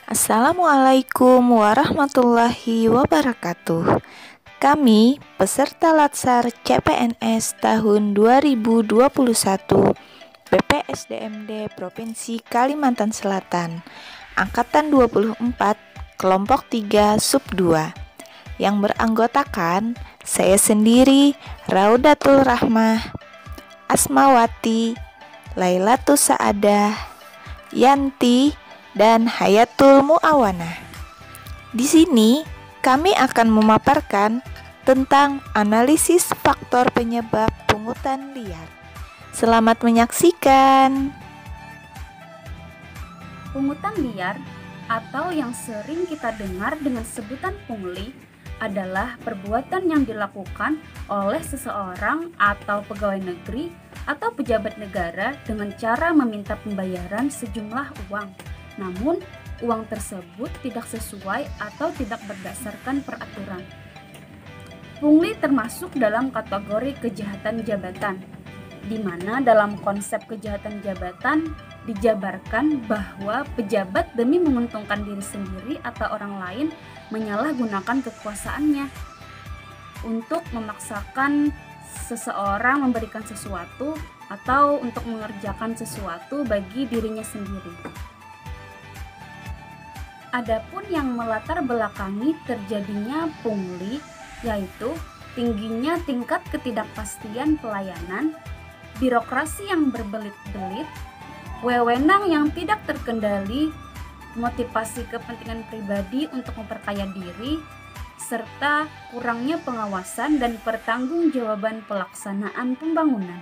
Assalamualaikum warahmatullahi wabarakatuh. Kami peserta Latsar CPNS tahun 2021 BPSDMD Provinsi Kalimantan Selatan Angkatan 24 Kelompok 3 Sub 2 yang beranggotakan saya sendiri, Raudatul Rahmah, Asmawati, Lailatus Saadah, Yanti, dan Hayatul Muawana. Di sini kami akan memaparkan tentang analisis faktor penyebab pungutan liar. Selamat menyaksikan. Pungutan liar atau yang sering kita dengar dengan sebutan pungli adalah perbuatan yang dilakukan oleh seseorang atau pegawai negeri atau pejabat negara dengan cara meminta pembayaran sejumlah uang. Namun, uang tersebut tidak sesuai atau tidak berdasarkan peraturan. Pungli termasuk dalam kategori kejahatan jabatan, di mana dalam konsep kejahatan jabatan dijabarkan bahwa pejabat demi menguntungkan diri sendiri atau orang lain menyalahgunakan kekuasaannya untuk memaksakan seseorang memberikan sesuatu atau untuk mengerjakan sesuatu bagi dirinya sendiri. Adapun yang melatar belakangi terjadinya pungli yaitu tingginya tingkat ketidakpastian pelayanan, birokrasi yang berbelit-belit, wewenang yang tidak terkendali, motivasi kepentingan pribadi untuk memperkaya diri, serta kurangnya pengawasan dan pertanggungjawaban pelaksanaan pembangunan.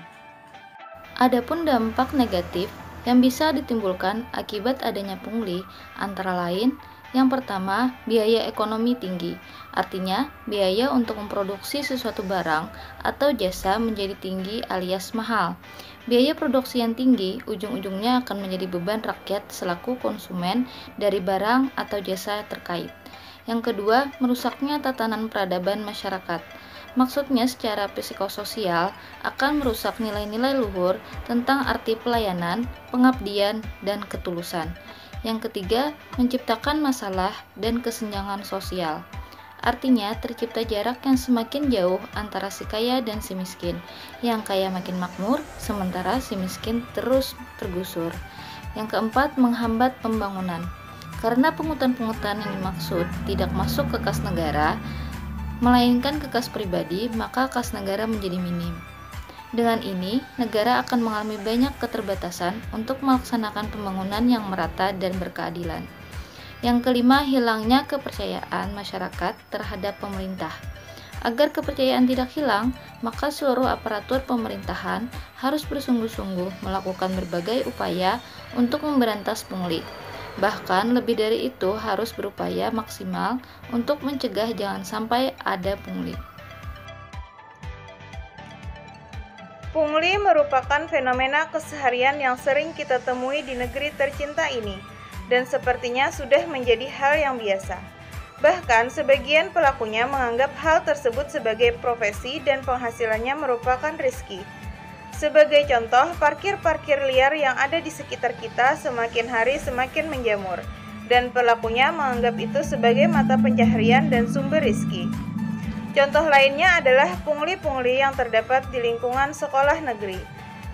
Adapun dampak negatif yang bisa ditimbulkan akibat adanya pungli antara lain, yang pertama, biaya ekonomi tinggi. Artinya, biaya untuk memproduksi sesuatu barang atau jasa menjadi tinggi alias mahal. Biaya produksi yang tinggi ujung-ujungnya akan menjadi beban rakyat selaku konsumen dari barang atau jasa terkait. Yang kedua, merusaknya tatanan peradaban masyarakat. Maksudnya secara psikososial akan merusak nilai-nilai luhur tentang arti pelayanan, pengabdian, dan ketulusan. Yang ketiga, menciptakan masalah dan kesenjangan sosial. Artinya tercipta jarak yang semakin jauh antara si kaya dan si miskin. Yang kaya makin makmur, sementara si miskin terus tergusur. Yang keempat, menghambat pembangunan. Karena pungutan-pungutan yang dimaksud tidak masuk ke kas negara, melainkan ke kas pribadi, maka kas negara menjadi minim. Dengan ini, negara akan mengalami banyak keterbatasan untuk melaksanakan pembangunan yang merata dan berkeadilan. Yang kelima, hilangnya kepercayaan masyarakat terhadap pemerintah. Agar kepercayaan tidak hilang, maka seluruh aparatur pemerintahan harus bersungguh-sungguh melakukan berbagai upaya untuk memberantas pungli. Bahkan lebih dari itu harus berupaya maksimal untuk mencegah jangan sampai ada pungli. Pungli merupakan fenomena keseharian yang sering kita temui di negeri tercinta ini dan sepertinya sudah menjadi hal yang biasa. Bahkan sebagian pelakunya menganggap hal tersebut sebagai profesi dan penghasilannya merupakan rezeki. Sebagai contoh, parkir-parkir liar yang ada di sekitar kita semakin hari semakin menjamur, dan pelakunya menganggap itu sebagai mata pencaharian dan sumber rezeki. Contoh lainnya adalah pungli-pungli yang terdapat di lingkungan sekolah negeri.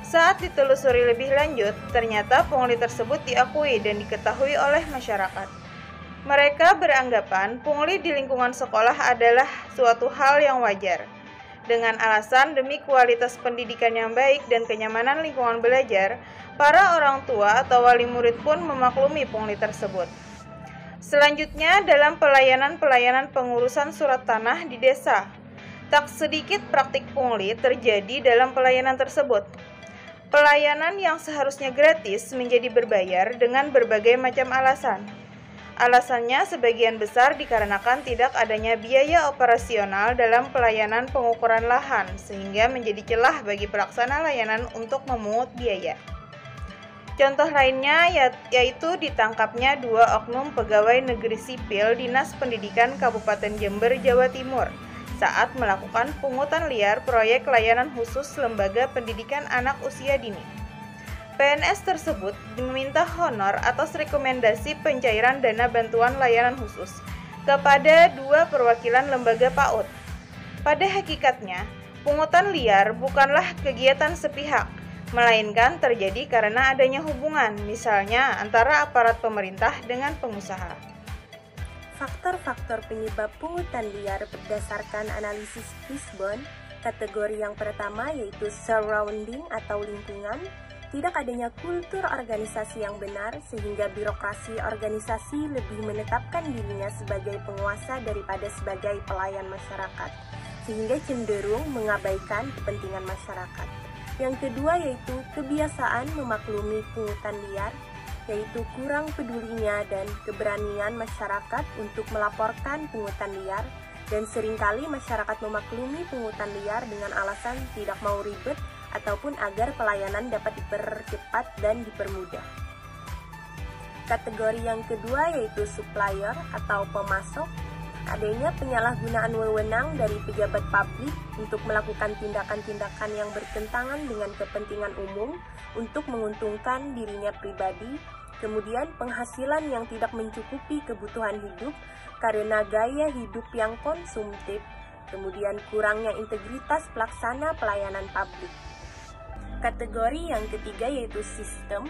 Saat ditelusuri lebih lanjut, ternyata pungli tersebut diakui dan diketahui oleh masyarakat. Mereka beranggapan pungli di lingkungan sekolah adalah suatu hal yang wajar. Dengan alasan demi kualitas pendidikan yang baik dan kenyamanan lingkungan belajar, para orang tua atau wali murid pun memaklumi pungli tersebut. Selanjutnya, dalam pelayanan-pelayanan pengurusan surat tanah di desa, tak sedikit praktik pungli terjadi dalam pelayanan tersebut. Pelayanan yang seharusnya gratis menjadi berbayar dengan berbagai macam alasan. Alasannya sebagian besar dikarenakan tidak adanya biaya operasional dalam pelayanan pengukuran lahan, sehingga menjadi celah bagi pelaksana layanan untuk memungut biaya. Contoh lainnya yaitu ditangkapnya 2 oknum pegawai negeri sipil Dinas Pendidikan Kabupaten Jember, Jawa Timur saat melakukan pungutan liar proyek layanan khusus Lembaga Pendidikan Anak Usia Dini. PNS tersebut diminta honor atas rekomendasi pencairan dana bantuan layanan khusus kepada 2 perwakilan lembaga PAUD. Pada hakikatnya, pungutan liar bukanlah kegiatan sepihak, melainkan terjadi karena adanya hubungan, misalnya antara aparat pemerintah dengan pengusaha. Faktor-faktor penyebab pungutan liar berdasarkan analisis Fishbone, kategori yang pertama yaitu surrounding atau lingkungan, tidak adanya kultur organisasi yang benar sehingga birokrasi organisasi lebih menetapkan dirinya sebagai penguasa daripada sebagai pelayan masyarakat, sehingga cenderung mengabaikan kepentingan masyarakat. Yang kedua yaitu kebiasaan memaklumi pungutan liar, yaitu kurang pedulinya dan keberanian masyarakat untuk melaporkan pungutan liar, dan seringkali masyarakat memaklumi pungutan liar dengan alasan tidak mau ribet ataupun agar pelayanan dapat dipercepat dan dipermudah. Kategori yang kedua yaitu supplier atau pemasok, adanya penyalahgunaan wewenang dari pejabat publik untuk melakukan tindakan-tindakan yang bertentangan dengan kepentingan umum untuk menguntungkan dirinya pribadi, kemudian penghasilan yang tidak mencukupi kebutuhan hidup karena gaya hidup yang konsumtif, kemudian kurangnya integritas pelaksana pelayanan publik. Kategori yang ketiga yaitu sistem,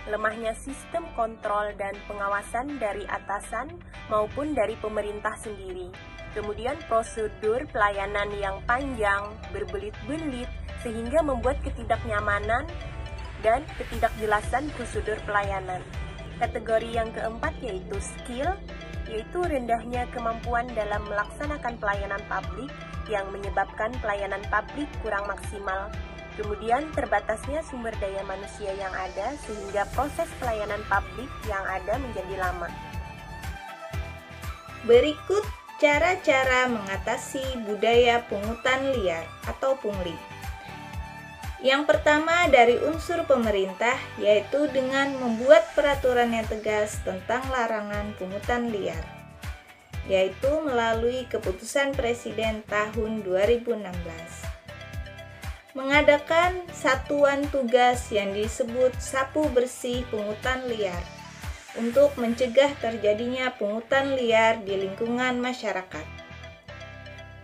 lemahnya sistem kontrol dan pengawasan dari atasan maupun dari pemerintah sendiri. Kemudian prosedur pelayanan yang panjang, berbelit-belit, sehingga membuat ketidaknyamanan dan ketidakjelasan prosedur pelayanan. Kategori yang keempat yaitu skill, yaitu rendahnya kemampuan dalam melaksanakan pelayanan publik yang menyebabkan pelayanan publik kurang maksimal. Kemudian terbatasnya sumber daya manusia yang ada sehingga proses pelayanan publik yang ada menjadi lama. Berikut cara-cara mengatasi budaya pungutan liar atau pungli. Yang pertama dari unsur pemerintah, yaitu dengan membuat peraturan yang tegas tentang larangan pungutan liar, yaitu melalui keputusan Presiden tahun 2016. Mengadakan satuan tugas yang disebut sapu bersih pungutan liar untuk mencegah terjadinya pungutan liar di lingkungan masyarakat.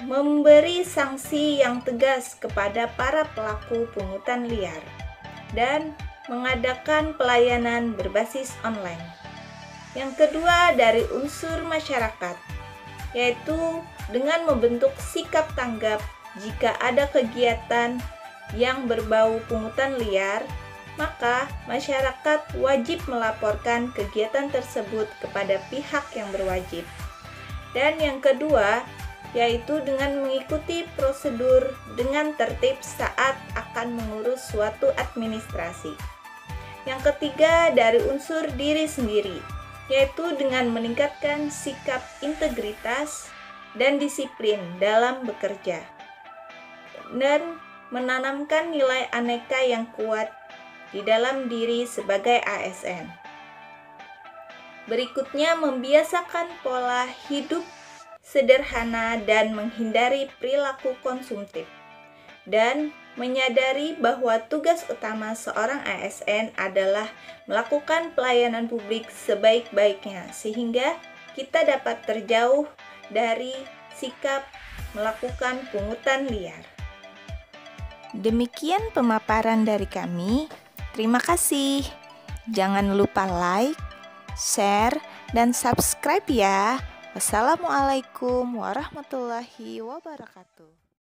Memberi sanksi yang tegas kepada para pelaku pungutan liar dan mengadakan pelayanan berbasis online. Yang kedua dari unsur masyarakat, yaitu dengan membentuk sikap tanggap jika ada kegiatan yang berbau pungutan liar, maka masyarakat wajib melaporkan kegiatan tersebut kepada pihak yang berwajib. Dan yang kedua, yaitu dengan mengikuti prosedur dengan tertib saat akan mengurus suatu administrasi. Yang ketiga, dari unsur diri sendiri, yaitu dengan meningkatkan sikap integritas dan disiplin dalam bekerja, dan menanamkan nilai aneka yang kuat di dalam diri sebagai ASN. Berikutnya, membiasakan pola hidup sederhana dan menghindari perilaku konsumtif, dan menyadari bahwa tugas utama seorang ASN adalah melakukan pelayanan publik sebaik-baiknya sehingga kita dapat terjauh dari sikap melakukan pungutan liar. Demikian pemaparan dari kami. Terima kasih. Jangan lupa like, share, dan subscribe ya. Wassalamualaikum warahmatullahi wabarakatuh.